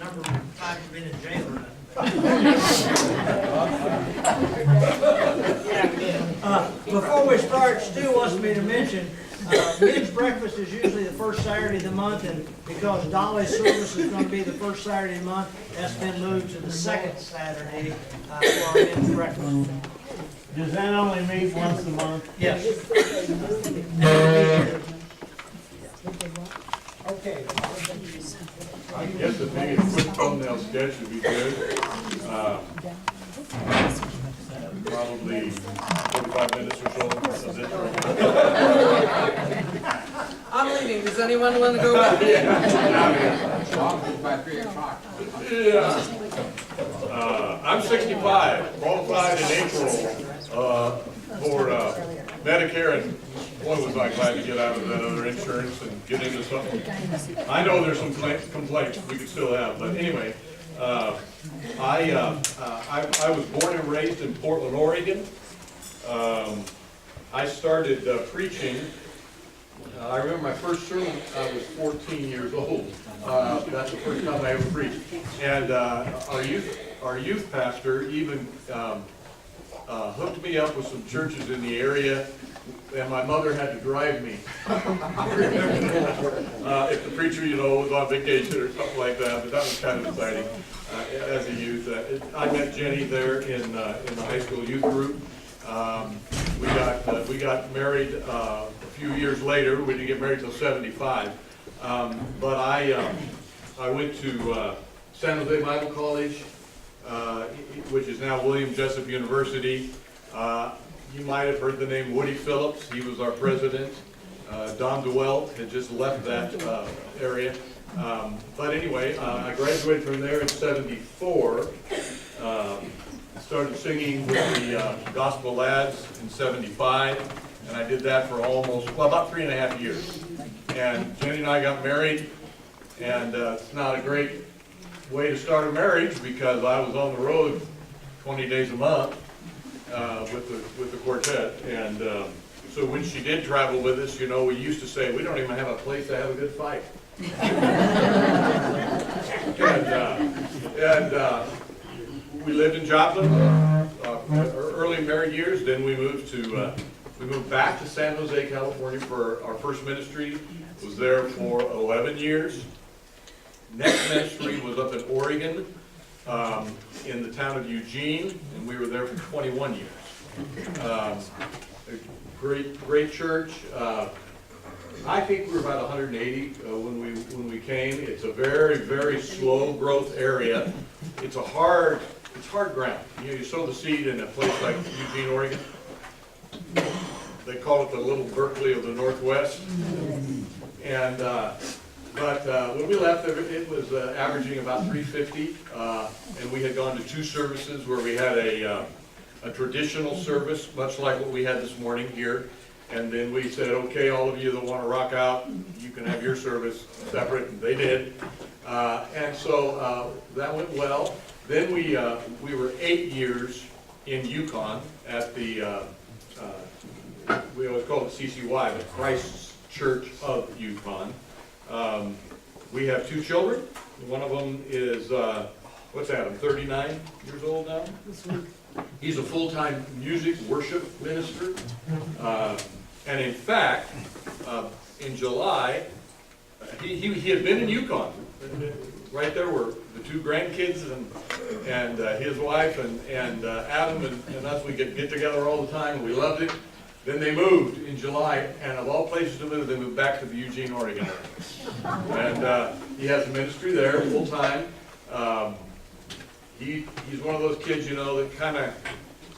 Number of times you've been in jail or nothing. Before we start, Stu wants me to mention, men's breakfast is usually the first Saturday of the month, and because Dolly's service is going to be the first Saturday of the month, that's been moved to the second Saturday for our men's breakfast. Does that only meet once a month? Yes. Okay. I guess if maybe a quick thumbnail sketch would be good. Probably 45 minutes or so of this right now. I'm leaving. Does anyone want to go with me? By 3 o'clock. Yeah. I'm 65, qualified in April for Medicare, and boy was I glad to get out of that other insurance and get into something. I know there's some complaints we could still have, but anyway, I was born and raised in Portland, Oregon. I started preaching. I remember my first sermon, I was 14 years old. That's the first time I ever preached. And our youth pastor even hooked me up with some churches in the area, and my mother had to drive me. If the preacher, was on vacation or something like that, but that was kind of exciting as a youth. I met Jenny there in the high school youth group. We got married a few years later. We didn't get married till 75. But I went to San Jose Bible College, which is now William Jessup University. You might have heard the name Woody Phillips. He was our president. Don DeWelt had just left that area. But anyway, I graduated from there in 74. Started singing with the Gospel Lads in 75. And I did that for about 3.5 years. And Jenny and I got married. And it's not a great way to start a marriage because I was on the road 20 days a month with the quartet, and so when she did travel with us, we used to say we don't even have a place to have a good fight. and we lived in Joplin early married years. Then we moved back to San Jose, California for our first ministry. Was there for 11 years. Next ministry was up in Oregon, in the town of Eugene, and we were there for 21 years. Great church. I think we were about 180 when we came. It's a very, very slow growth area. It's hard ground. You sow the seed in a place like Eugene, Oregon. They call it the little Berkeley of the Northwest. And But when we left, it was averaging about 350, and we had gone to 2 services where we had a traditional service, much like what we had this morning here, and then we said, okay, all of you that want to rock out, you can have your service separate, and they did. And so that went well. Then we were 8 years in Yukon at the, we always call it CCY, the Christ's Church of Yukon. We have 2 children. One of them is, what's Adam, 39 years old now? He's a full-time music worship minister. And in fact, in July, he had been in Yukon. Right there were the 2 grandkids and his wife and Adam and us. We get together all the time. We loved it. Then they moved in July, and of all places to move, they moved back to the Eugene, Oregon area. And he has a ministry there full time. He's one of those kids, that kind of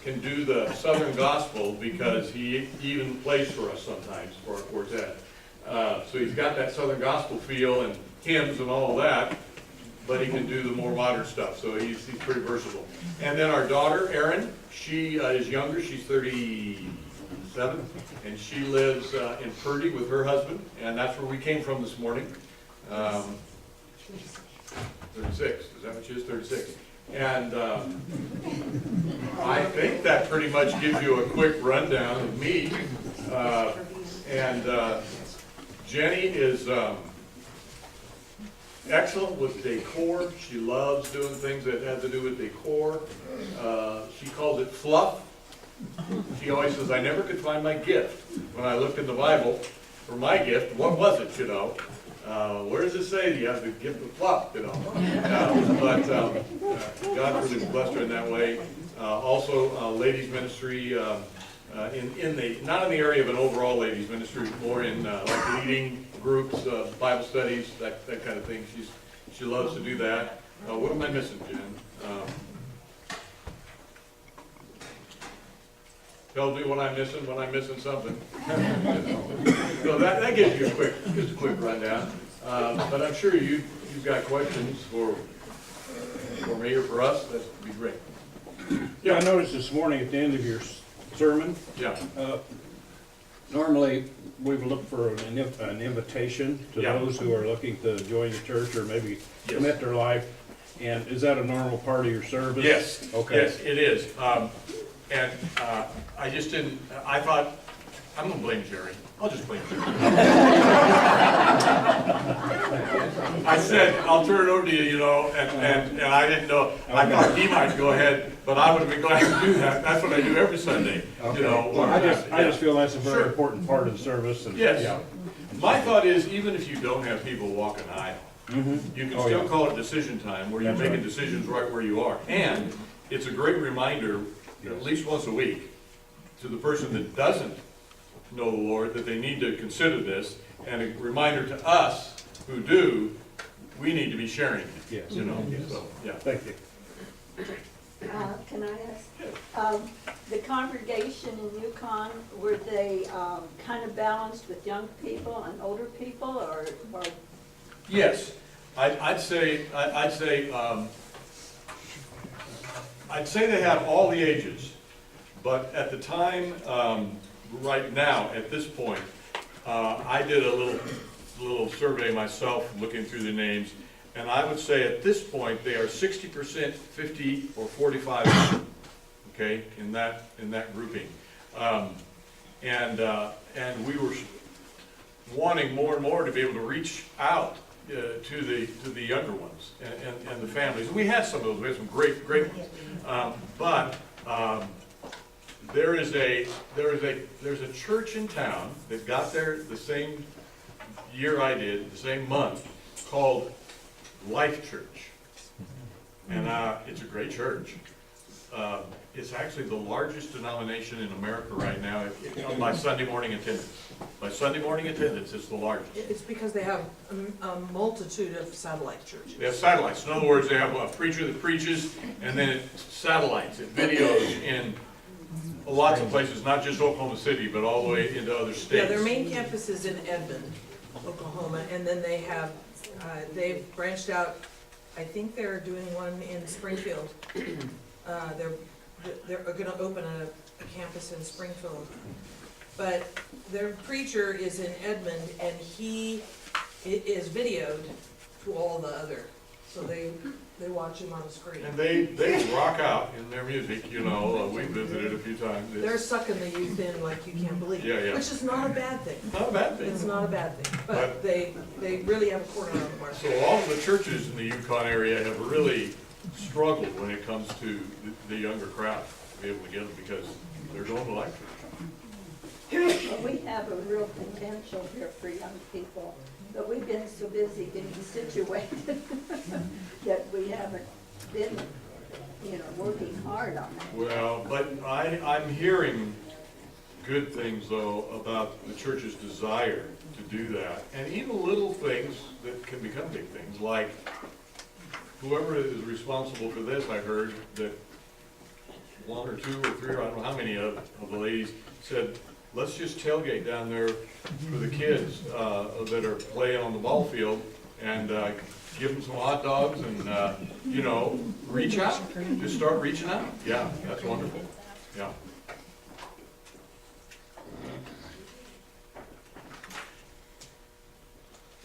can do the Southern gospel because he even plays for us sometimes for our quartet. So he's got that Southern gospel feel and hymns and all of that, but he can do the more modern stuff. So he's pretty versatile. And then our daughter, Erin, she is younger. She's 37, and she lives in Purdy with her husband, and that's where we came from this morning. 36, is that what she is? 36. And I think that pretty much gives you a quick rundown of me. And Jenny is excellent with decor. She loves doing things that have to do with decor. She calls it fluff. She always says, I never could find my gift. When I looked in the Bible for my gift, what was it, you know? Where does it say you have the gift of fluff, you know? But God really blessed her in that way. Also, ladies ministry, in the, not in the area of an overall ladies ministry, more in like leading groups, Bible studies, that kind of thing. She loves to do that. What am I missing, Jen? Tell me when I'm missing something. So that gives you just a quick rundown. But I'm sure you've got questions for me or for us. That'd be great. Yeah, I noticed this morning at the end of your sermon, Yeah. normally we would look for an invitation to Yeah. those who are looking to join the church or maybe Yes. commit their life. And is that a normal part of your service? Yes. Okay. Yes, it is. And I just didn't. I thought I'm gonna blame Jerry. I'll just blame Jerry. I said I'll turn it over to you, you know, and I didn't know. I thought he might go ahead, but I would have been glad to do that. That's what I do every Sunday. Okay. You know. Well, I just feel that's a very Sure. important part of the service. And, Yes. yeah. My thought is, even if you don't have people walk an aisle, you can Oh, still yeah. call it decision time, where you're That's making right. decisions right where you are. And it's a great reminder, at least once a week, to the person that doesn't know the Lord, that they need to consider this, and a reminder to us who do, we need to be sharing it. Yes. You know, Yes. so, yeah. Thank you. Can I ask, the congregation in Yukon, were they kind of balanced with young people and older people, or Yes, I'd say they have all the ages, but at the time, right now, at this point, I did a little survey myself, looking through the names, and I would say at this point, they are 60% 50 or 45, okay, in that grouping. And we were wanting more and more to be able to reach out to the younger ones and the families. And we had some of those. We had some great ones. But there's a church in town that got there the same year I did, the same month, called Life Church, and it's a great church. It's actually the largest denomination in America right now by Sunday morning attendance. By Sunday morning attendance, it's the largest. It's because they have a multitude of satellite churches. They have satellites. In other words, they have a preacher that preaches, and then it's satellites, it videos in lots of places, not just Oklahoma City, but all the way into other states. Yeah, their main campus is in Edmond, Oklahoma, and then they have, they've branched out. I think they're doing one in Springfield. They're gonna open a campus in Springfield. But their preacher is in Edmond, and he is videoed to all the other, so they watch him on the screen. And they rock out in their music, you know, we visited a few times. They're sucking the youth in like you can't believe. Yeah, yeah. Which is not a bad thing. Not a bad thing. It's not a bad thing, but they really have a corner on the market. So all of the churches in the Yukon area have really struggled when it comes to the younger crowd, to be able to get them, because they're going to Life Church. well, we have a real potential here for young people, but we've been so busy getting situated that we haven't been, working hard on that. Well, but I'm hearing good things, though, about the church's desire to do that. And even little things that can become big things, like whoever is responsible for this, I heard that one or two or three, or I don't know how many of the ladies said, let's just tailgate down there for the kids that are playing on the ball field, and give them some hot dogs and, reach out. Just start reaching out. Yeah, that's wonderful. Yeah.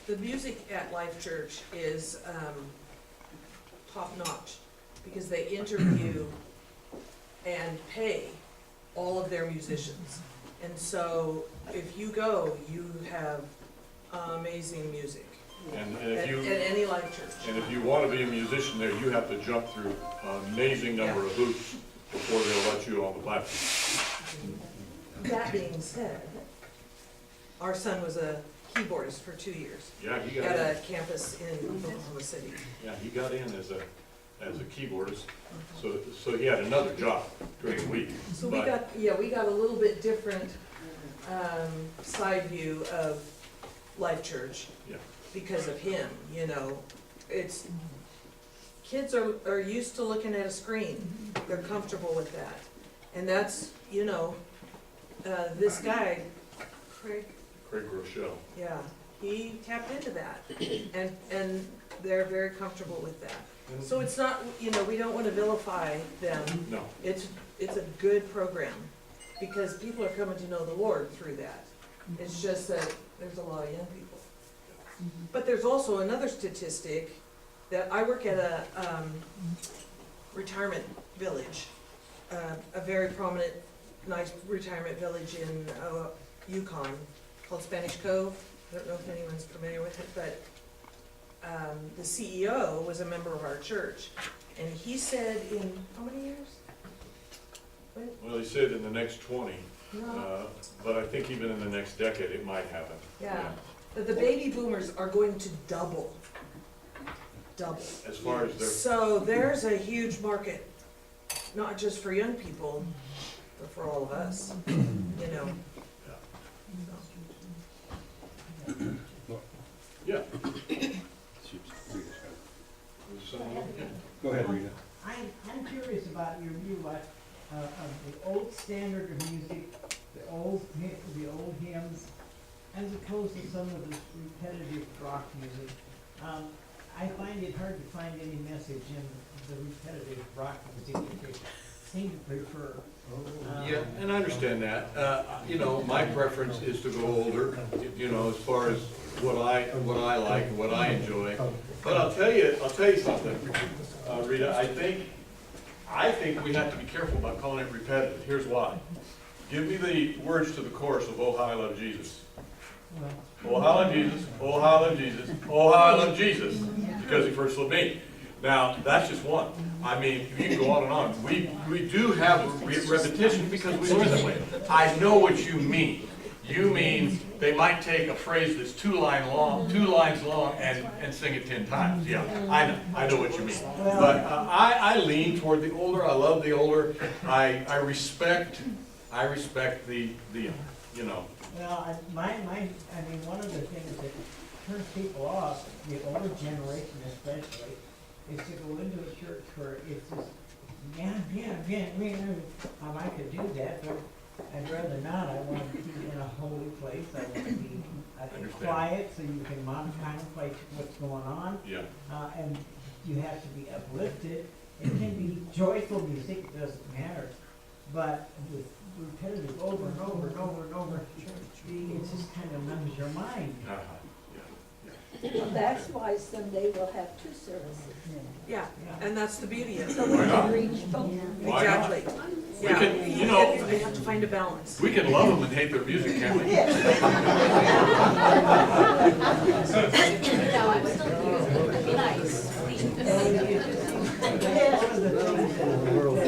The music at Life Church is top notch, because they interview and pay all of their musicians. And so if you go, you have amazing music. And at if you, any life church. and if you want to be a musician there, you have to jump through an amazing number of hoops before they'll let you on the platform. That being said, our son was a keyboardist for 2 years Yeah, he got at in. a campus in Oklahoma City. Yeah, he got in as a keyboardist, so he had another job during the week. So we But- we got a little bit different, side view of Life Church. Yeah. Because of him, you know, it's, kids are used to looking at a screen, they're comfortable with that. And that's, you know, this guy, Craig, Craig Rochelle. yeah, he tapped into that, and they're very comfortable with that. So it's not, you know, we don't wanna vilify them, No, it's a good program, because people are coming to know the Lord through that. It's just that there's a lot of young people. But there's also another statistic, that I work at a, retirement village, a very prominent, nice retirement village in, Yukon, called Spanish Cove. I don't know if anyone's familiar with it, but, the CEO was a member of our church, and he said in, how many years? well, he said in the next 20, No, but I think even in the next decade, it might happen. yeah, that the baby boomers are going to double. As far as their, So there's a huge market, not just for young people, but for all of us, you know. yeah. Go ahead, Rita. I'm curious about your view of the old standard of music, the old hymns, as opposed to some of this repetitive rock music. I find it hard to find any message in the repetitive rock music that they seem to prefer. Yeah, and I understand that. You know, my preference is to go older, you know, as far as what I like and what I enjoy. But I'll tell you something, Rita, I think we have to be careful about calling it repetitive. Here's why. Give me the words to the chorus of Oh How I Love Jesus. Oh how I love Jesus, oh how I love Jesus, oh how I love Jesus, because he first loved me. Now, that's just one. I mean, you can go on and on. We do have repetition because we learn that way. I know what you mean. You mean they might take a phrase that's 2 lines long and sing it 10 times. Yeah, I know what you mean. But I lean toward the older. I love the older. I respect the you know. Well, I mean, one of the things that turns people off, the older generation especially, is to go into a church where it's just, I could do that, but I'd rather not. I want to be in a holy place. I want to be quiet so you can contemplate what's going on. Yeah. And you have to be uplifted. It can be joyful music, it doesn't matter. But with repetitive over and over and over and over, it just kind of numbs your mind. Well, that's why Sunday we'll have 2 services. Yeah, and that's the beauty of So it. we Why not? can reach both. Why not? Exactly. We Yeah, can, you know, we have to find a balance. we can love them and hate their music, can't we? No, I'm still here. Be nice, please. One of the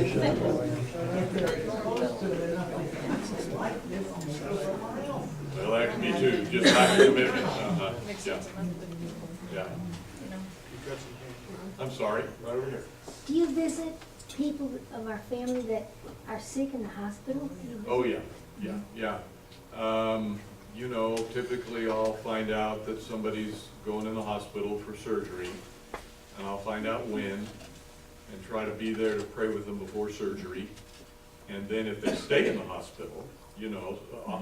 things that if they're exposed to it enough, they like this and they go somewhere else. Well, that can be too, just lack of commitment. Yeah. Yeah. I'm sorry, right over here. Do you visit people of our family that are sick in the hospital? Oh, yeah, yeah. You know, typically I'll find out that somebody's going in the hospital for surgery, and I'll find out when, and try to be there to pray with them before surgery. And then if they stay in the hospital, you know,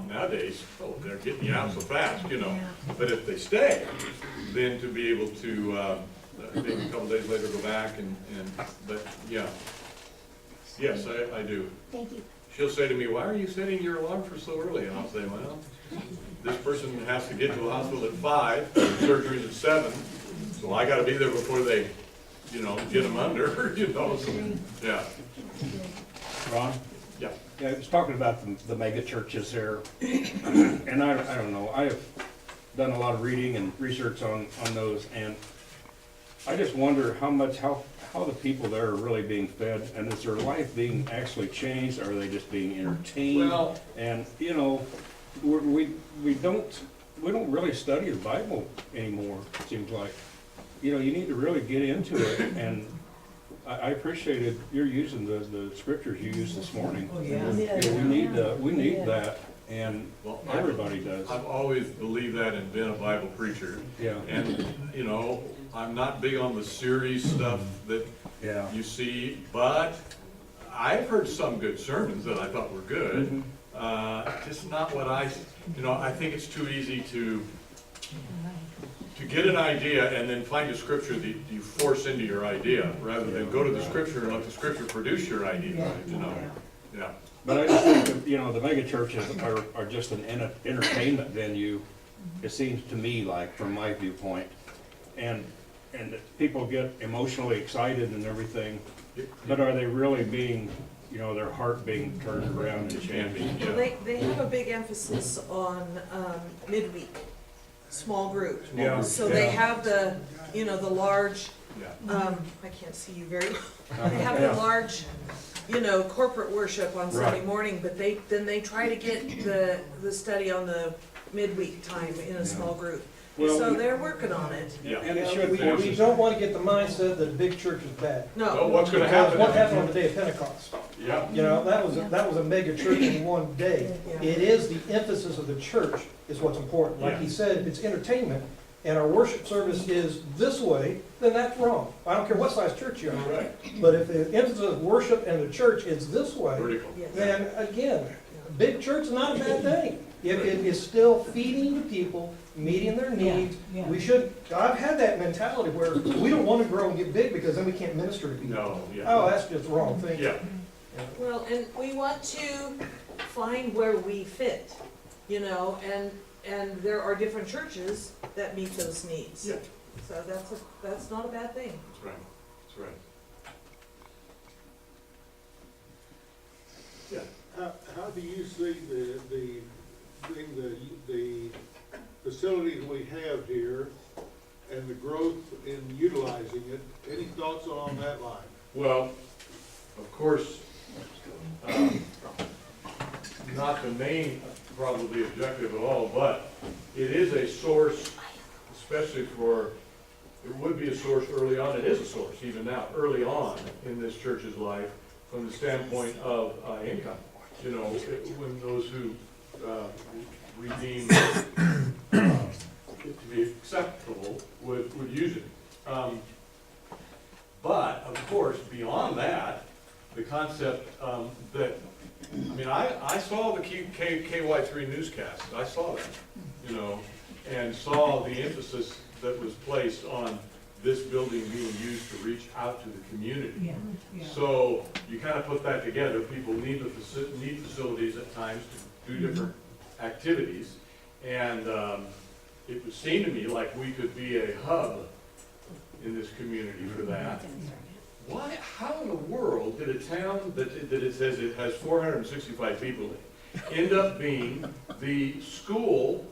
nowadays, they're getting you out so fast, you know. But if they stay, then to be able to, maybe a couple days later go back but yeah. Yes, I do. Thank you. She'll say to me, why are you setting your alarm for so early? And I'll say, well, this person has to get to the hospital at 5, surgery's at 7, so I gotta be there before they, you know, get them under, you know, so, yeah. Ron? Yeah. Yeah, I was talking about the mega churches there, and I don't know, I have done a lot of reading and research on those, and I just wonder how the people there are really being fed, and is their life being actually changed, or are they just being entertained? Well- And, you know, we don't really study the Bible anymore, it seems like. You know, you need to really get into it, and I appreciated your using the scriptures you used this morning. Oh, yeah. You know, we need that, and Well, everybody does. I've always believed that and been a Bible preacher. Yeah, And, you know, I'm not big on the series stuff that yeah. you see, but I've heard some good sermons that I thought were good. Just not what I think it's too easy to get an idea and then find a scripture that you force into your idea, rather than go to the scripture and let the scripture produce your idea, you know? Yeah. But I just think that, you know, the mega churches are just an entertainment venue, it seems to me like, from my viewpoint. And people get emotionally excited and everything, but are they really being, you know, their heart being turned around and Can be, changed? Well, yeah. they have a big emphasis on midweek, small group. Yeah, So they yeah. have the large, Yeah. I can't see you very well. They have the large, corporate worship on Sunday Right. morning, but then they try to get the study on the midweek time in a small group. Well, So they're working on it. Yeah. And it We should, don't want to get the mindset that a big church is bad. So No, what's gonna Because happen? what happened on the day of Pentecost? Yeah. You know, that was a mega church in one day. Yeah. It is the emphasis of the church is what's important. Like he said, if it's entertainment and our worship service is this way, then that's wrong. I don't care what size church you are. Right. But if the emphasis of worship and the church is this way, Vertical. yes. then again, a big church is not a bad thing. It is still feeding the people, meeting their needs. Yeah. I've had that mentality where we don't want to grow and get big because then we can't minister to people. No, yeah. Oh, that's just wrong thinking. Yeah. Well, and we want to find where we fit, and there are different churches that meet those needs. Yeah. So that's not a bad thing. That's right. That's right. Yeah. How do you see the facilities we have here and the growth in utilizing it? Any thoughts on that line? Well, of course, not the main probably objective at all, but it is a source, especially it would be a source early on, it is a source even now, early on in this church's life, from the standpoint of income. When those who redeem it to be acceptable would use it. But, of course, beyond that, the concept I saw the KY3 newscast, I saw that, and saw the emphasis that was placed on this building being used to reach out to the community. Yeah, yeah. So you kind of put that together, people need facilities at times to do different activities, and it would seem to me like we could be a hub in this community for that. How in the world did a town that it says it has 465 people end up being the school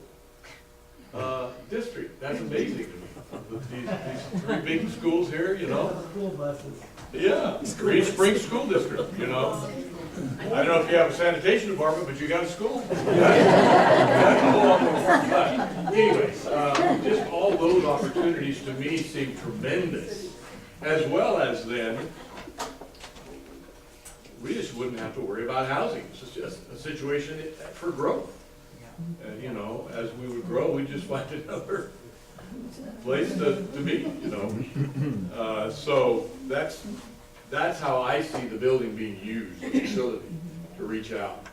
district? That's amazing to me. These three big schools here, School buses. Yeah, Green Springs School District, I don't know if you have a sanitation department, but you got a school. But anyways, just all those opportunities to me seem tremendous. As well as then, we just wouldn't have to worry about housing. It's just a situation for growth. And, as we would grow, we'd just find another place to be, So that's how I see the building being used, the facility, to reach out.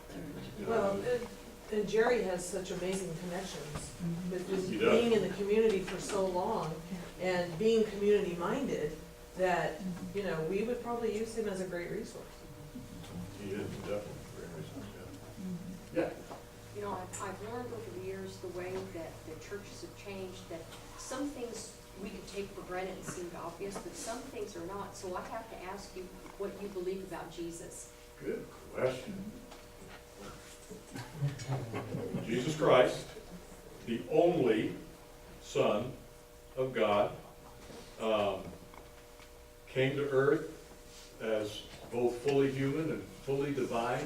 Well, and Jerry has such amazing connections with just He does. being in the community for so long and being community-minded that, we would probably use him as a great resource. He is definitely very nice. Yeah. I've learned over the years the way that the churches have changed, that some things we could take for granted and seem obvious, but some things are not. So I have to ask you what you believe about Jesus. Good question. Jesus Christ, the only Son of God, came to earth as both fully human and fully divine.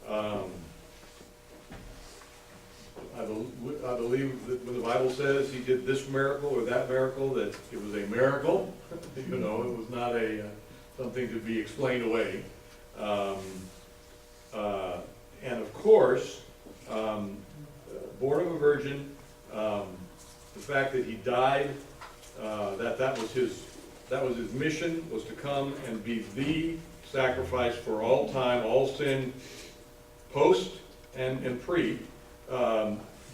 I believe that when the Bible says he did this miracle or that miracle, that it was a miracle. You know, it was not something to be explained away. And of course, born of a virgin, the fact that he died, that was his mission, was to come and be the sacrifice for all time, all sin, post and pre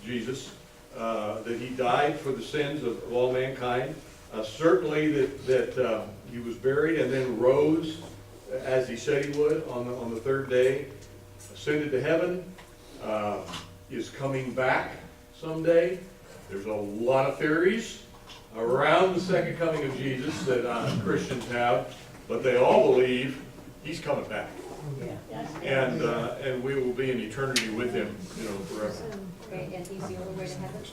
Jesus, that he died for the sins of all mankind. Certainly that he was buried and then rose as he said he would on the third day, ascended to heaven, is coming back someday. There's a lot of theories around the second coming of Jesus that Christians have, but they all believe he's coming back. And we will be in eternity with him, you know, forever. Okay, and he's the only way to heaven?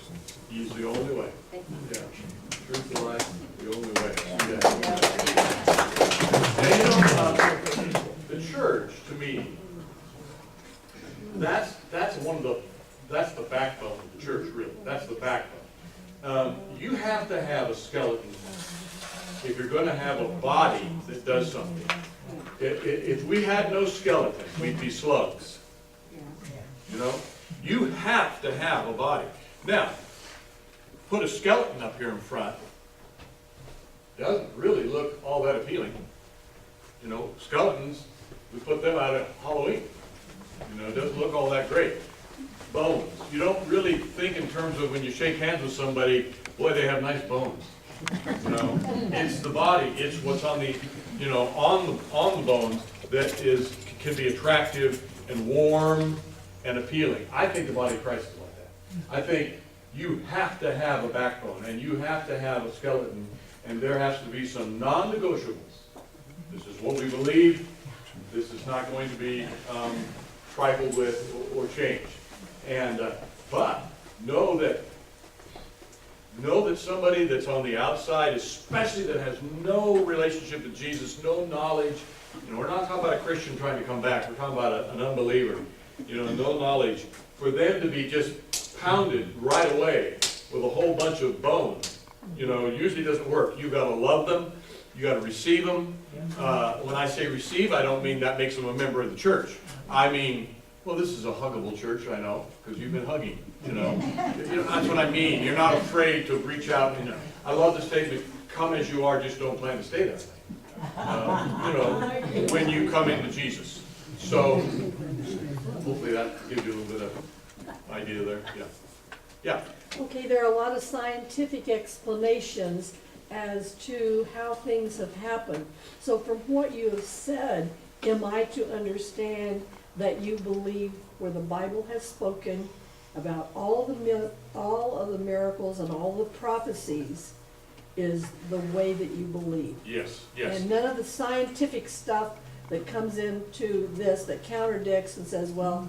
He's the only way. Thank you. Yeah. Truth, the life, the only way. Yeah. And you know, the church, to me, that's the backbone of the church, really. That's the backbone. You have to have a skeleton if you're going to have a body that does something. If we had no skeleton, we'd be slugs. You know? You have to have a body. Now, put a skeleton up here in front. Doesn't really look all that appealing. You know, skeletons, we put them out at Halloween. You know, it doesn't look all that great. Bones. You don't really think in terms of when you shake hands with somebody, boy, they have nice bones. You know, it's the body. It's what's on the, you know, on the bones that can be attractive and warm and appealing. I think the body of Christ is like that. I think you have to have a backbone and you have to have a skeleton, and there has to be some non-negotiables. This is what we believe. This is not going to be trifled with or changed. And but know that somebody that's on the outside, especially that has no relationship with Jesus, no knowledge. You know, we're not talking about a Christian trying to come back. We're talking about an unbeliever. You know, no knowledge. For them to be just pounded right away with a whole bunch of bones, you know, usually doesn't work. You've got to love them. You got to receive them. When I say receive, I don't mean that makes them a member of the church. I mean, well, this is a huggable church, I know, because you've been hugging. You know, that's what I mean. You're not afraid to reach out. You know, I love the statement, "Come as you are, just don't plan to stay that way." You know, when you come into Jesus. So hopefully that gives you a little bit of idea there. Yeah. Yeah. Okay, there are a lot of scientific explanations as to how things have happened. So from what you have said, am I to understand that you believe where the Bible has spoken about all of the miracles and all the prophecies is the way that you believe? Yes. Yes. And none of the scientific stuff that comes into this that contradicts and says, well,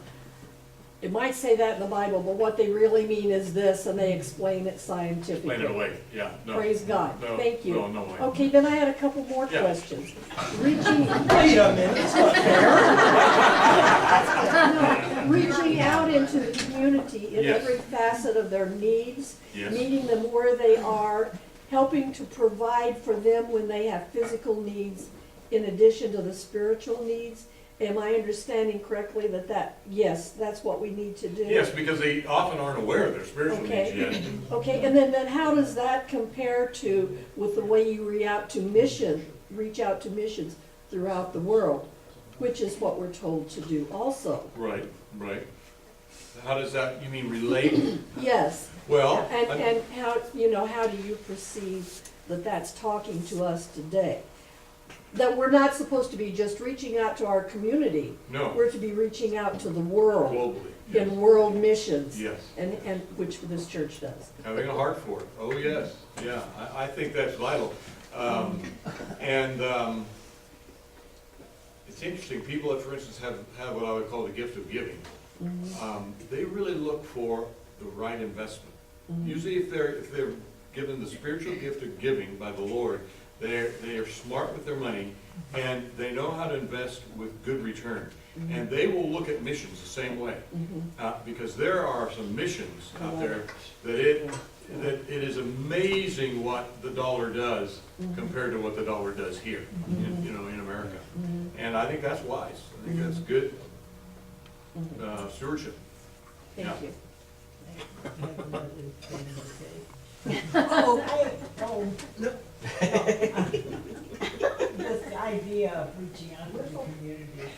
it might say that in the Bible, but what they really mean is this, and they explain it scientifically. Explain it away. Yeah. No. Praise God. No, Thank you. No way. Okay, then I had a couple more Yeah. questions. Reaching, Wait a minute, it's not fair. reaching out into the community in Yes. every facet of their needs, Yes. meeting them where they are, helping to provide for them when they have physical needs in addition to the spiritual needs. Am I understanding correctly that yes, that's what we need to do? Yes, because they often aren't aware of their spiritual needs Okay. yet. Okay, and then how does that compare to with the way you reach out to missions throughout the world, which is what we're told to do also? Right. Right. How does that? You mean relate? Yes. Well. And how how do you perceive that that's talking to us today? That we're not supposed to be just reaching out to our community. No. We're to be reaching out to the world Globally. Yes. in world missions. Yes. And which this church does. Having a heart for it. Oh, yes. Yeah, I think that's vital. It's interesting. People that, for instance, have what I would call the gift of giving. They really look for the right investment. Usually if they're given the spiritual gift of giving by the Lord, they are smart with their money, and they know how to invest with good return. And they will look at missions the same way, because there are some missions out there that it is amazing what the dollar does compared to what the dollar does here, in America. And I think that's wise. I think that's good stewardship. Thank Yeah. you. This idea of reaching out to the community.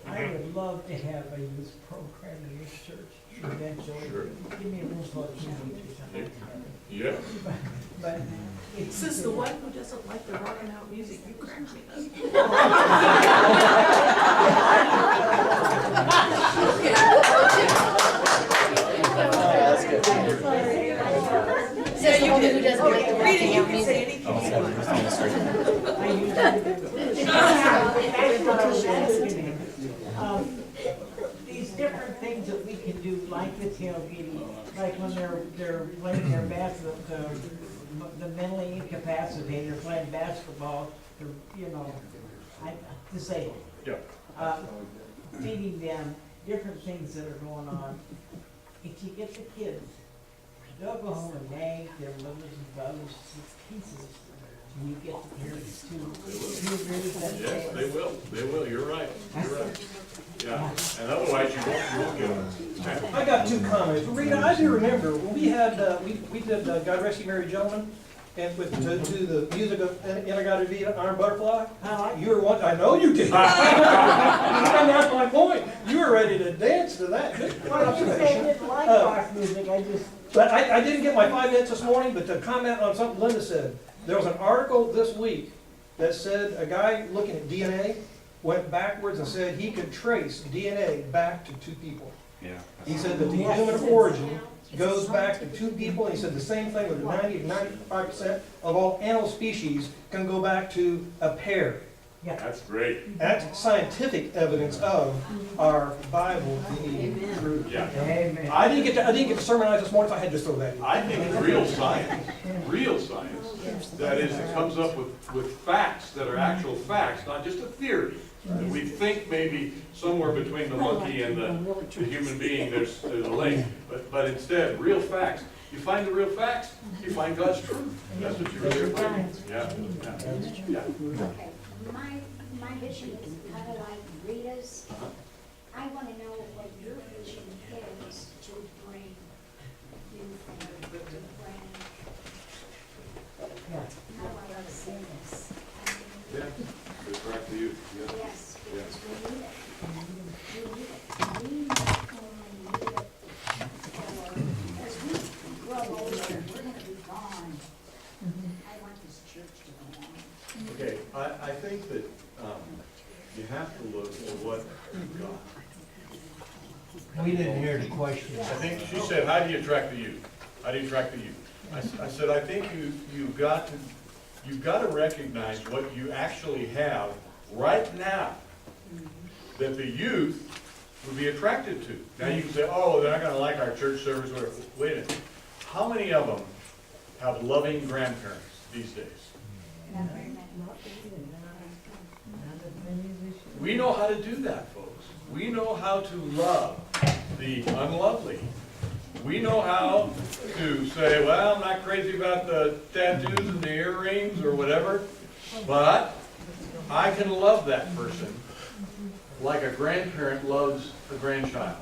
I would love to have a youth program in this church eventually. Sure. Give me a room full of teenagers. Yeah. But it's. Says the one who doesn't like the rockin' out music, you crack me Says the woman who doesn't like the Rita, you rock can say anything you want. These different things that we can do, like the tailgating, like when they're playing their basketball, the mentally incapacitated, they're playing basketball, disabled. Yeah. Feeding them, different things that are going on. If you get the kids, they'll go home and bang their mothers and brothers to pieces. And you get the parents to, you agree with that? Yes, they will, you're right, Yeah, and otherwise you won't get them. I got two comments. Rita, I do remember when we had, we did God Rest You Merry Gentlemen, and with, to the music of In-A-Gadda-Vida, Iron Butterfly. You were one, I know you did. And that's my point. You were ready to dance to that. Good Well, you say I didn't like rock music, I just. But I didn't get my 5 minutes this morning, but to comment on something Linda said, there was an article this week that said a guy looking at DNA went backwards and said he could trace DNA back to 2 people. Yeah. He said that the human origin goes back to 2 people, and he said the same thing with 90 to 95% of all animal species can go back to a pair. That's great. That's scientific evidence of our Bible being true. Yeah. Amen. I didn't get to sermonize this morning, so I had to just throw that in. I think real science, that is, it comes up with facts that are actual facts, not just a theory. That we think maybe somewhere between the monkey and the human being there's a link, but instead, real facts. You find the real facts, you find God's truth. That's what you really are finding. Yeah. Okay, my vision is kind of like Rita's. I want to know what your vision is to bring youth and to bring, how do I say this? Yeah, good track to you. Yes, because we need it. We need it. We not only need it for, as we grow older, we're gonna be gone. I want this church to go on. Okay, I think that you have to look at what you've got. We didn't hear the question. I think she said, how do you attract the youth? How do you attract the youth? I said, I think you've got to recognize what you actually have right now that the youth would be attracted to. Now you can say, oh, they're not going to like our church service, or whatever. Wait a minute. How many of them have loving grandparents these days? We know how to do that, folks. We know how to love the unlovely. We know how to say, well, I'm not crazy about the tattoos and the earrings or whatever, but I can love that person like a grandparent loves a grandchild,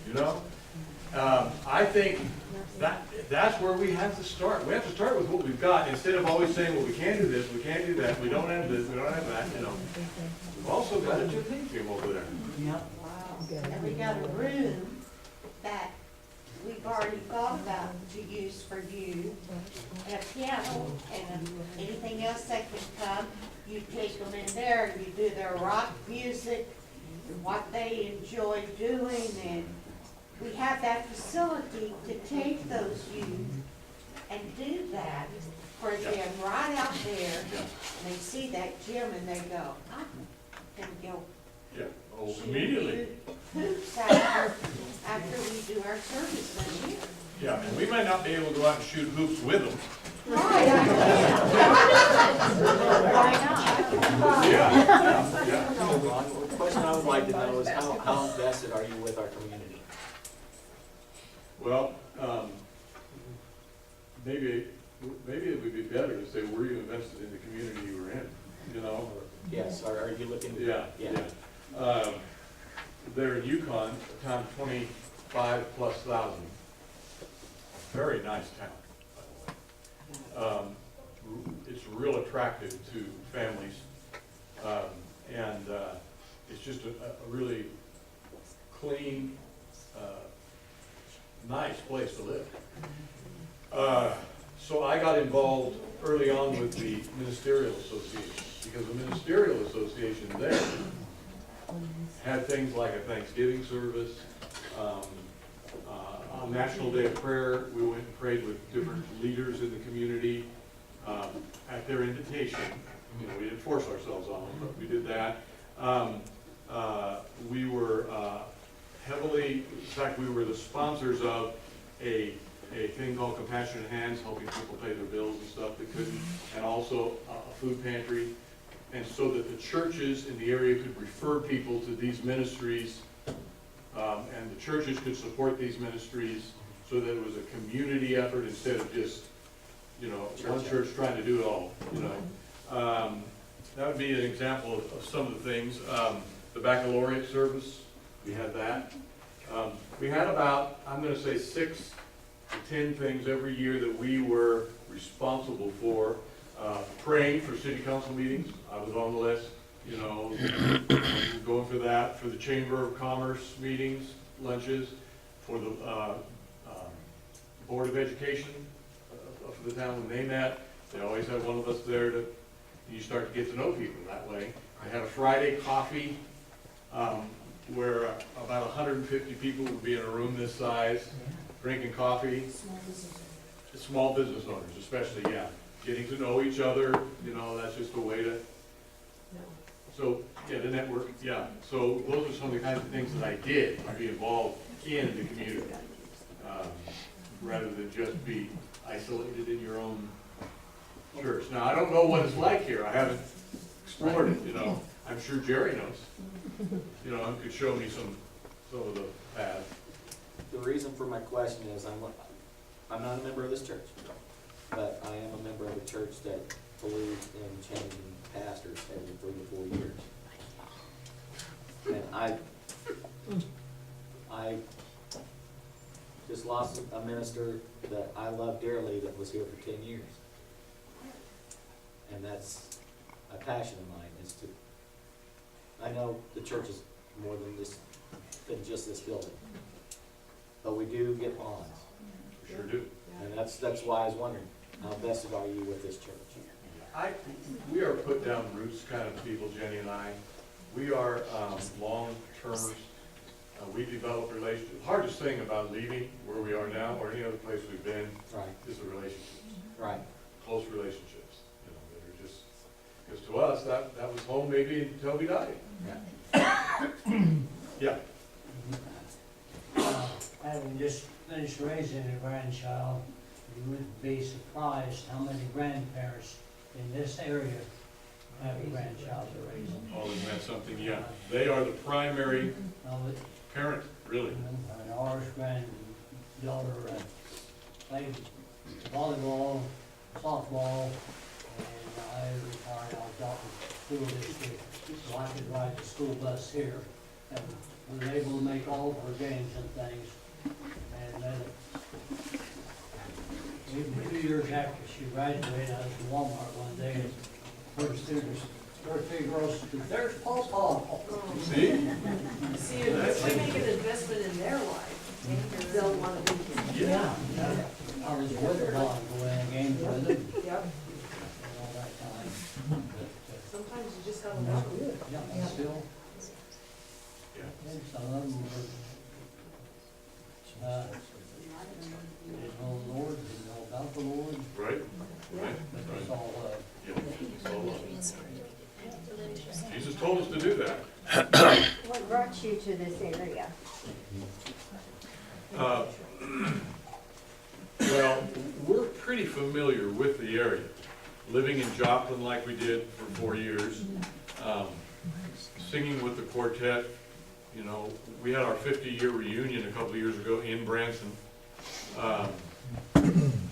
you know? I think that's where we have to start. We have to start with what we've got instead of always saying, well, we can't do this, we can't do that, we don't have this, we don't have that, you know. We've also got a gymnasium over there. And we got a room that we've already thought about to use for you, and a piano, and anything else that can come, you take them in there, and you do their rock music, and what they enjoy doing, and we have that facility to take those youth and do that for them right out there, and they see that gym and they go, I'm gonna go. Yeah, oh, immediately. Hoops after we do our service in here. Yeah, and we may not be able to go out and shoot hoops with them. Why Yeah, yeah. The question I would like to know is how invested are you with our community? Well, maybe it would be better to say, were you invested in the community you were in, you know? Yes, are you looking? Yeah, yeah. There in Yukon, a town of 25,000+. Very nice town, by the way. It's real attractive to families. And it's just a really clean, nice place to live. So I got involved early on with the Ministerial Association, because the Ministerial Association there had things like a Thanksgiving service. On National Day of Prayer, we went and prayed with different leaders in the community at their invitation. You know, we didn't force ourselves on them, but we did that. We were heavily, in fact, we were the sponsors of a thing called Compassionate Hands, helping people pay their bills and stuff that couldn't, and also a food pantry. And so that the churches in the area could refer people to these ministries, and the churches could support these ministries, so that it was a community effort instead of just, you know, one church trying to do it all, you know. That would be an example of some of the things. The baccalaureate service, we had that. We had about, I'm going to say 6 to 10 things every year that we were responsible for. Praying for city council meetings, I was on the list, you know, going for that, for the Chamber of Commerce meetings, lunches, for the Board of Education for the town when they met. They always had one of us there to, you start to get to know people that way. I had a Friday coffee where about 150 people would be in a room this size, drinking coffee. Small business owners especially, yeah. Getting to know each other, you know, that's just a way to, so, yeah, the network, yeah. So those are some of the kinds of things that I did, to be involved in the community, rather than just be isolated in your own church. Now, I don't know what it's like here, I haven't explored it, you know. I'm sure Jerry knows, you know, and could show me some of the paths. The reason for my question is I'm not a member of this church, but I am a member of a church that believes in changing pastors every 3 to 4 years. And I just lost a minister that I love dearly that was here for 10 years. And that's a passion of mine, is to, I know the church is more than just this building, but we do get bonds. We sure do. And that's why I was wondering, how vested are you with this church? We are put down roots kind of people, Jenny and I. We are long-termers. We develop relationships. The hardest thing about leaving where we are now or any other place we've been is the relationships. Right. Close relationships, you know, that are just, because to us, that was home maybe until we died. Yeah. Having just finished raising a grandchild, you would be surprised how many grandparents in this area have a grandchild they're raising. Oh, isn't that something? Yeah. They are the primary parent, really. And ours granddaughter played volleyball, softball, and I retired. I was out in school district, so I could ride the school bus here. And we were able to make all of her games and things. And then, even 2 years after she graduated, I was in Walmart one day, and her students, her 3 girls, there's Pawpaw. See? See, if we make an investment in their life, they'll want to be here. Yeah, I was with her on going to games with them Yep, and all that time. But, sometimes you just gotta love them. yeah, still, Yeah. and some of them were, didn't know the Lord, didn't know about the Lord, Right? Right? but Right. it's all love. Yeah. It's all love. Jesus told us to do that. What brought you to this area? familiar with the area. Living in Joplin like we did for 4 years, singing with the quartet. You know, we had our 50-year reunion a couple of years ago in Branson.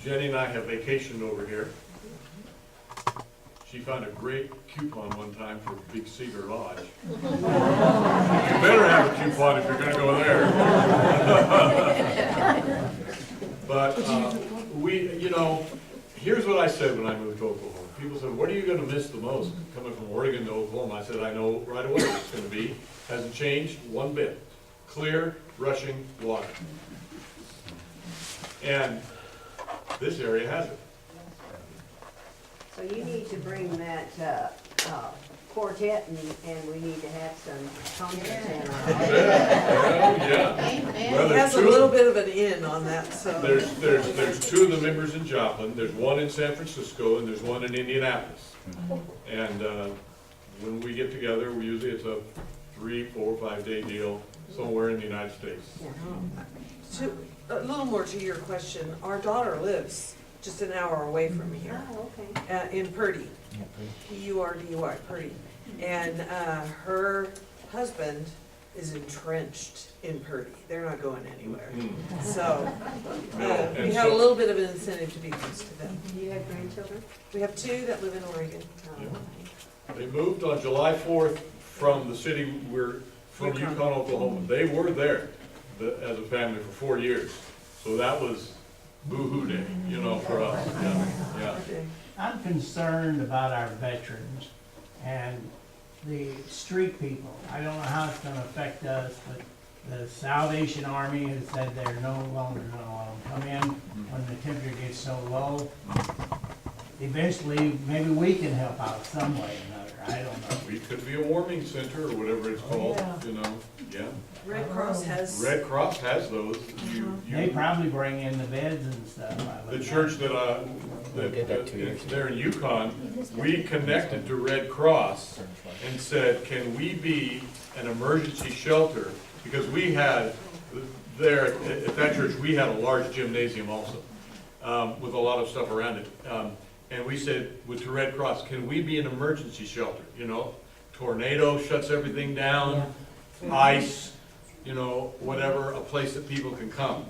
Jenny and I have vacationed over here. She found a great coupon one time for Big Cedar Lodge. You better have a coupon if you're gonna go there. But you know, here's what I said when I moved to Oklahoma. People said, what are you gonna miss the most coming from Oregon to Oklahoma? I said, I know right away what it's gonna be. Hasn't changed one bit. Clear, rushing water. And this area has it. So you need to bring that, quartet and we need to have some concerts in our. Yeah. Well, He has a little bit of an in on that, so. There's 2 of the members in Joplin, there's 1 in San Francisco, and there's 1 in Indianapolis. And when we get together, it's a 3, 4, 5 day deal somewhere in the United States. A little more to your question, our daughter lives just an hour away from here, Oh, okay. in Purdy, P-U-R-D-Y, Purdy. And her husband is entrenched in Purdy. They're not going anywhere. So we have a little bit of an incentive to be close to them. Do you have grandchildren? We have 2 that live in Oregon. They moved on July 4th from the city from Yukon, Oklahoma. They were there as a family for 4 years. So that was boo-hoo day, you know, for us. Yeah. I'm concerned about our veterans and the street people. I don't know how it's gonna affect us, but the Salvation Army has said they're no longer gonna let them come in when the temperature gets so low. Eventually, maybe we can help out some way or another, I don't know. We could be a warming center or whatever it's called, you know, yeah. Red Cross has. Red Cross has those. They probably bring in the beds and stuff. The church that there in Yukon, we connected to Red Cross and said, can we be an emergency shelter? Because we had, there at that church, we had a large gymnasium also, with a lot of stuff around it. And we said, with the Red Cross, can we be an emergency shelter? You know, tornado shuts everything down, ice, you know, whatever, a place that people can come.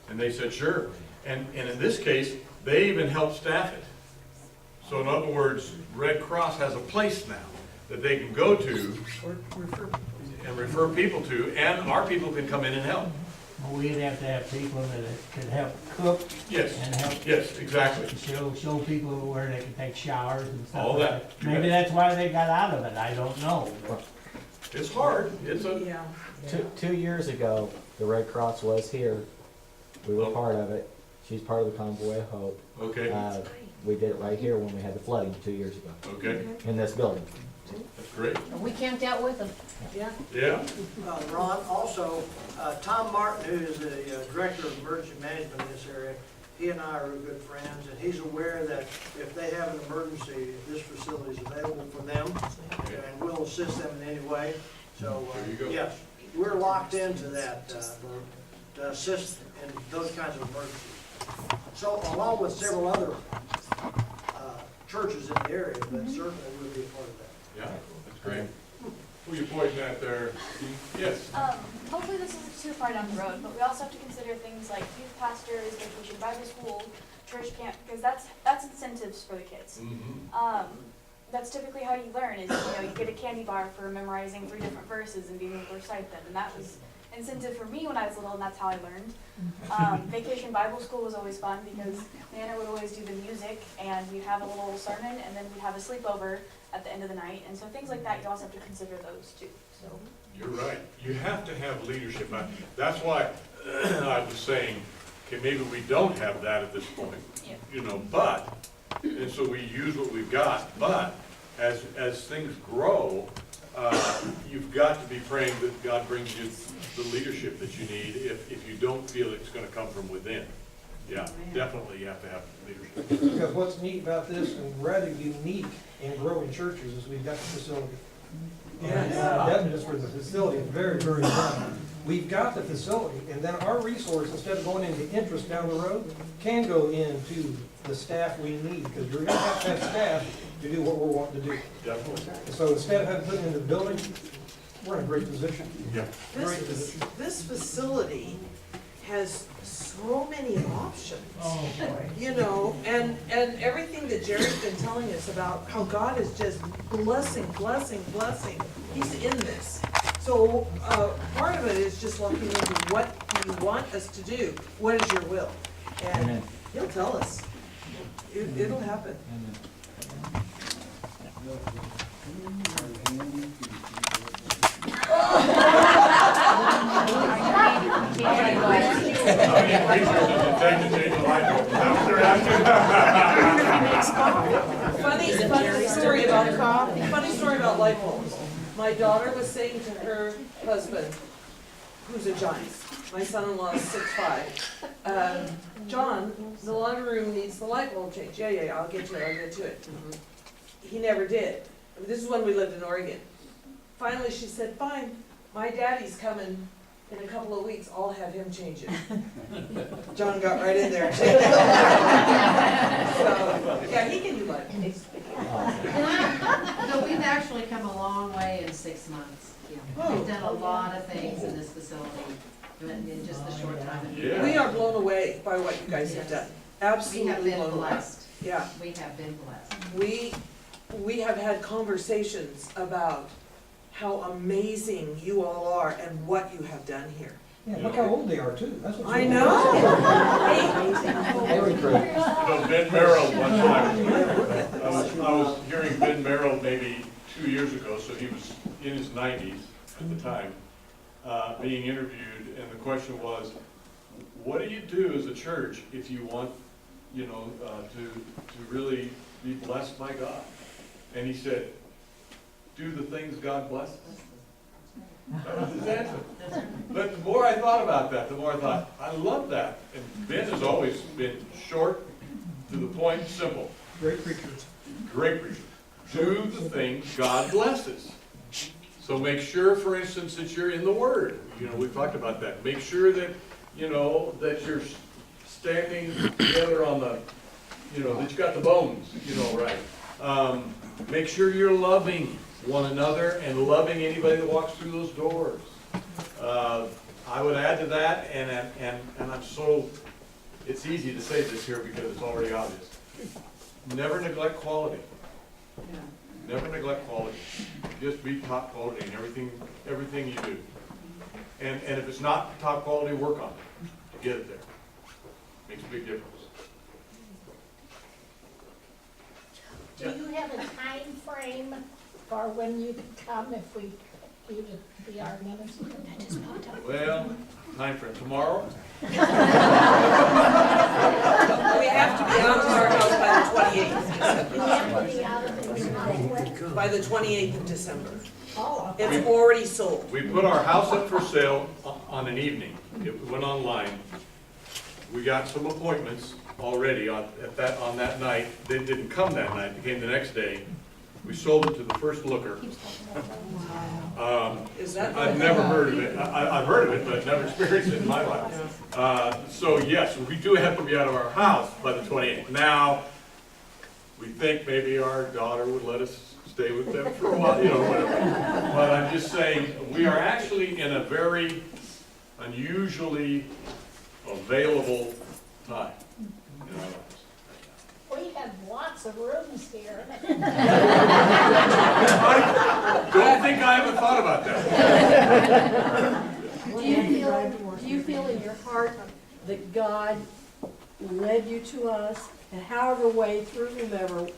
And they said, sure. And in this case, they even help staff it. So in other words, Red Cross has a place now that they can go to and refer people to, and our people can come in and help. Well, we'd have to have people that could help cook. Yes. And help. Yes, exactly. Show people where they can take showers and stuff. All like that. Maybe that's why they got out of it, I don't know. It's hard. It's a. Yeah. 2 years ago, the Red Cross was here. We were part of it. She's part of the Convoy of Hope. Okay. We did it right here when we had the flooding 2 years ago. Okay. In this building. That's great. We camped out with them. Yeah. Yeah. Ron, also, Tom Martin, who is the Director of Emergency Management in this area, he and I are good friends, and he's aware that if they have an emergency, this facility is available for them, and we'll assist them in any way. So, There you go. yes, we're locked into that, to assist in those kinds of emergencies. So, along with several other churches in the area, but certainly we'll be a part of that. Yeah, that's great. Who are you pointing at there? Yes. Hopefully this isn't too far down the road, but we also have to consider things like youth pastors, vacation Bible school, church camp, because that's incentives for the kids. That's typically how you learn is, you get a candy bar for memorizing 3 different verses and being able to recite them, and that was incentive for me when I was little, and that's how I learned. Vacation Bible school was always fun because Nana would always do the music, and we'd have a little sermon, and then we'd have a sleepover at the end of the night, and so things like that, you also have to consider those too. So You're right. You have to have leadership. That's why I was saying, okay, maybe we don't have that at this point, Yeah. you know, but, and so we use what we've got, but as things grow, you've got to be praying that God brings you the leadership that you need if you don't feel it's going to come from within. Yeah, definitely you have to have leadership. Because what's neat about this and rather unique in growing churches is we've got the facility. And that just for the facility, very, very fun. we've got the facility, and then our resource, instead of going into interest down the road, can go into the staff we need, because you're gonna have to have staff to do what we're wanting to do. Definitely. So instead of having to put it into the building, we're in a great position. Yeah. Great position. This facility has so many options. Oh, boy. You know, and everything that Jerry's been telling us about how God is just blessing, He's in this. So, part of it is just looking into what you want us to do, what is your will? And He'll tell us. It'll happen. Funny story about light bulbs. My daughter was saying to her husband, who's a giant, my son-in-law is 6'5". John, the laundry room needs the light bulb changed. Yeah, I'll get to it. He never did. I mean, this is when we lived in Oregon. Finally, she said, fine, my daddy's coming in a couple of weeks, I'll have him change it. John got right in there. So, yeah, he can do light bulbs. No, we've actually come a long way in 6 months. We've done a lot of things in this facility in just the short time. Yeah. We are blown away by what you guys have done. We have Absolutely been blown away. blessed. Yeah, We have been blessed. we have had conversations about how amazing you all are and what you have done here. Yeah, look how old they are too, that's what's. I know. Very true. You know, Ben Merrill, one time, I was hearing Ben Merrill maybe 2 years ago, so he was in his 90s at the time, being interviewed, and the question was, what do you do as a church if you want, you know, to really be blessed by God? And he said, do the things God blesses. That was his answer. But the more I thought about that, the more I thought, I love that. And Ben has always been short, to the point, simple. Great preachers. Great preacher. Do the things God blesses. So make sure, for instance, that you're in the Word. You know, we've talked about that. Make sure that, you know, that you're standing together on the, you know, that you got the bones, you know, right. Make sure you're loving one another and loving anybody that walks through those doors. I would add to that, and I'm so, it's easy to say this here because it's already obvious. Never neglect quality. Never neglect quality. Just be top quality in everything you do. And if it's not top quality, work on it to get it there. Makes a big difference. Do you have a time frame for when you can come if we do to be our minister? Well, time frame tomorrow. We have to be out of our house by the 28th of We have to be December. out of it By the 28th of December. Oh, It's already sold. We put our house up for sale on an evening. It went online. We got some appointments already on that night. They didn't come that night, they came the next day. We sold it to the first looker. Is that? I've never heard of it. I've heard of it, but I've never experienced it in my life. So yes, we do have to be out of our house by the 28th. Now, we think maybe our daughter would let us stay with them for a while, you know, whatever. But I'm just saying, we are actually in a very unusually available time in our lives. we have lots of rooms here. I don't think I haven't thought about that. Do you feel in your heart that God led you to us, and however way, through whomever,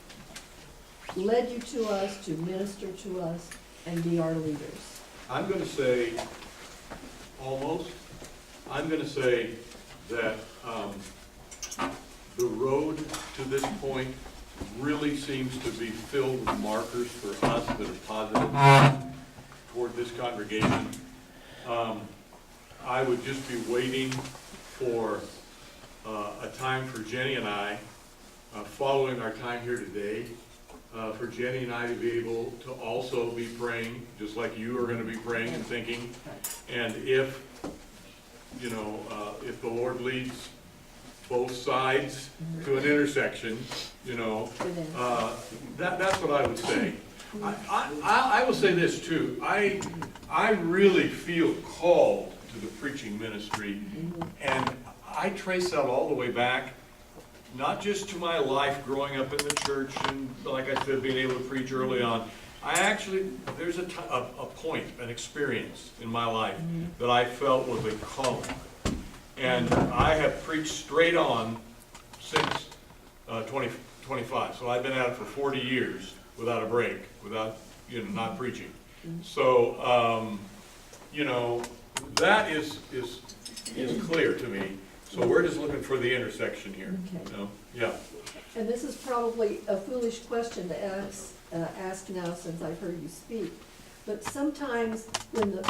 led you to us to minister to us and be our leaders? I'm going to say, almost, I'm going to say that the road to this point really seems to be filled with markers for us that are positive toward this congregation. I would just be waiting for a time for Jenny and I, following our time here today, for Jenny and I to be able to also be praying, just like you are gonna be praying and thinking. And if, you know, if the Lord leads both sides to an intersection, you know, that's what I would say. I will say this too, I really feel called to the preaching ministry, and I trace that all the way back, not just to my life growing up in the church and, like I said, being able to preach early on. I actually, there's a point, an experience in my life that I felt was a calling. And I have preached straight on since 2025. So I've been at it for 40 years without a break, without, you know, not preaching. So, you know, that is clear to me. So we're just looking for the intersection here, you know? Yeah. And this is probably a foolish question to ask now since I've heard you speak. But sometimes when the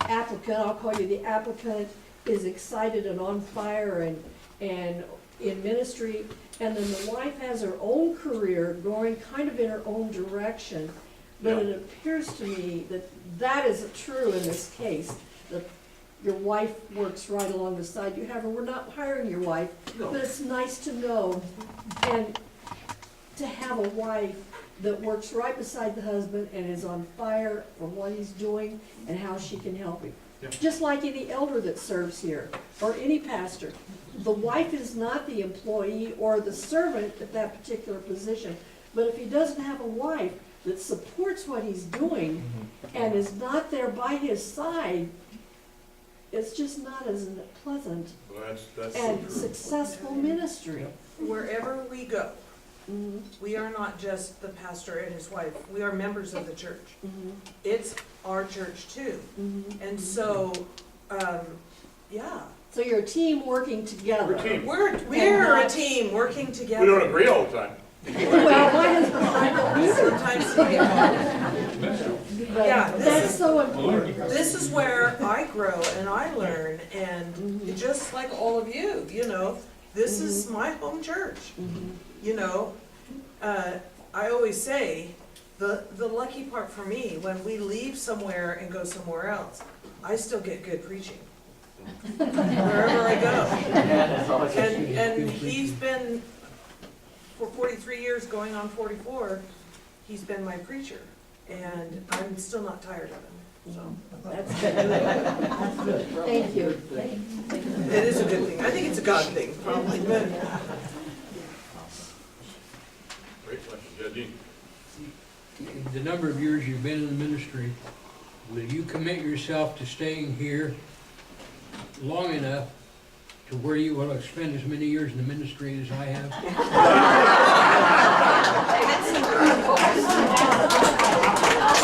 applicant, I'll call you the applicant, is excited and on fire and in ministry, and then the wife has her own career going kind of in her own direction. But it appears to me that that is true in this case, that your wife works right along the side you have her. We're not hiring your wife, but it's nice to know and to have a wife that works right beside the husband and is on fire for what he's doing and how she can help him. Just like any elder that serves here, or any pastor. The wife is not the employee or the servant at that particular position. But if he doesn't have a wife that supports what he's doing and is not there by his side, it's just not as pleasant That's and successful ministry. Wherever we go, we are not just the pastor and his wife, we are members of the church. It's our church too. And so, yeah. So you're a team working together. We're a team working together. We don't agree all the time. Well, my husband and I don't either. Sometimes, yeah, That's so important. This is where I grow and I learn, and just like all of you, you know, this is my home church. You know, I always say, the lucky part for me, when we leave somewhere and go somewhere else, I still get good preaching. Wherever I go. And he's been, for 43 years, going on 44, he's been my preacher. And I'm still not tired of him, so. That's good. Thank you. It is a good thing. I think it's a God thing, probably, but. Great question, Judge. The number of years you've been in the ministry, will you commit yourself to staying here long enough to where you will have spent as many years in the ministry as I have?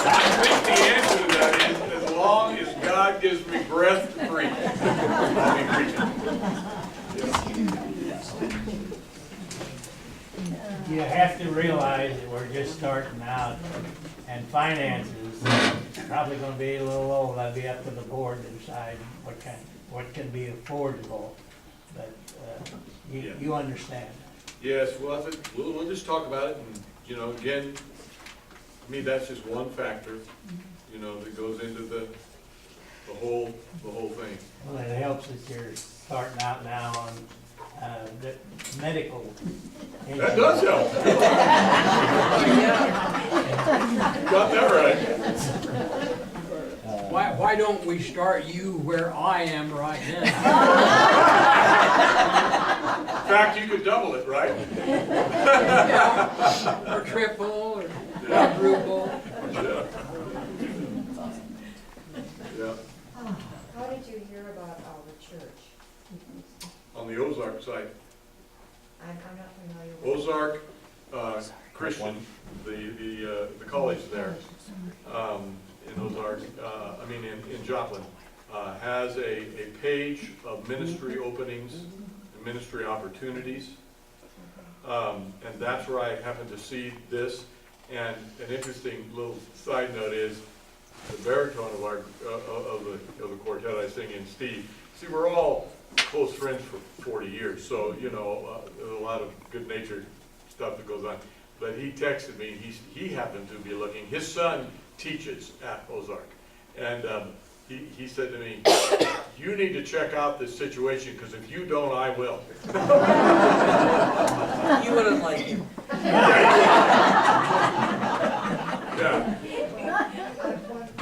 I think the answer to that is, as long as God gives me breath to preach, I'll be preaching. You have to realize that we're just starting out, and finances probably gonna be a little low. That'll be up to the board to decide what can be affordable, but, you understand. Yes, well, I think we'll just talk about it, and, you know, again, to me, that's just one factor, you know, that goes into the whole thing. Well, it helps that you're starting out now on, the medical. That does help. Got that right. Why don't we start you where I am right now? In fact, you could double it, right? Yeah. Or triple, or quadruple. Yeah. How did you hear about our church? On the Ozark side. I'm not familiar with. Ozark Christian, the college there, in Ozark, in Joplin, has a page of ministry openings and ministry opportunities. And that's where I happened to see this. And an interesting little side note is the baritone of our of the quartet I sing in, Steve. See, we're all close friends for 40 years, so, you know, there's a lot of good-natured stuff that goes on. but he texted me, he happened to be looking, his son teaches at Ozark. And he said to me, you need to check out this situation, because if you don't, I will. You wouldn't like him. Yeah.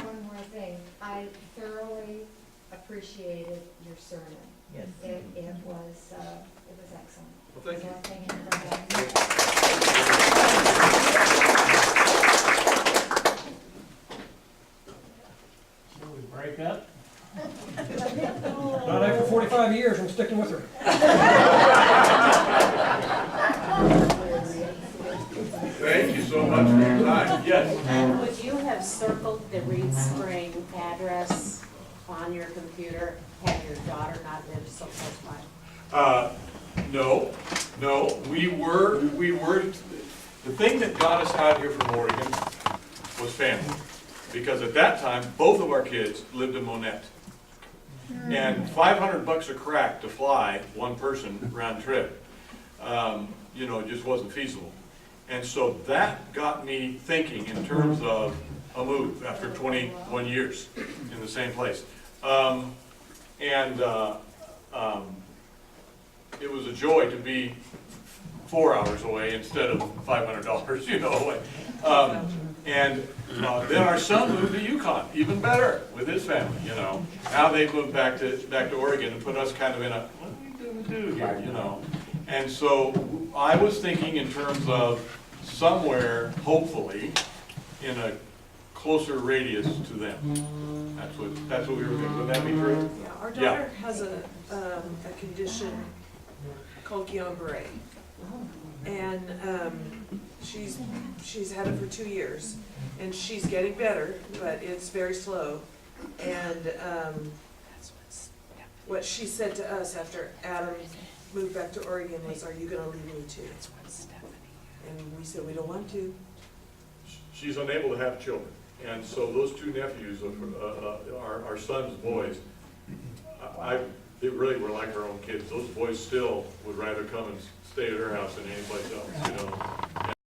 One more thing, I thoroughly appreciated your sermon. Yes. It was excellent. Well, thank you. So thank you for that. Shall we break up? Not after 45 years, I'm sticking with her. Thank you so much for your time. Yes. And would you have circled the Reed Spring address on your computer had your daughter not lived so close by? No, we were, the thing that got us out here from Oregon was family. Because at that time, both of our kids lived in Monette. And $500 a crack to fly one person round trip, just wasn't feasible. And so that got me thinking in terms of a move after 21 years in the same place. It was a joy to be 4 hours away instead of $500, away. Then our son moved to Yukon, even better, with his family, Now they've moved back to Oregon and put us kind of in a, what are we gonna do here, And so I was thinking in terms of somewhere, hopefully, in a closer radius to them. That's what we were thinking. Would that be true? Yeah, our daughter has a condition called Guillain-Barré. And she's had it for 2 years, and she's getting better, but it's very slow. And what she said to us after Adam moved back to Oregon was, "Are you gonna leave me too?" And we said, "We don't want to." She's unable to have children, and so those two nephews of our son's boys, they really were like our own kids. Those boys still would rather come and stay at her house than any place else,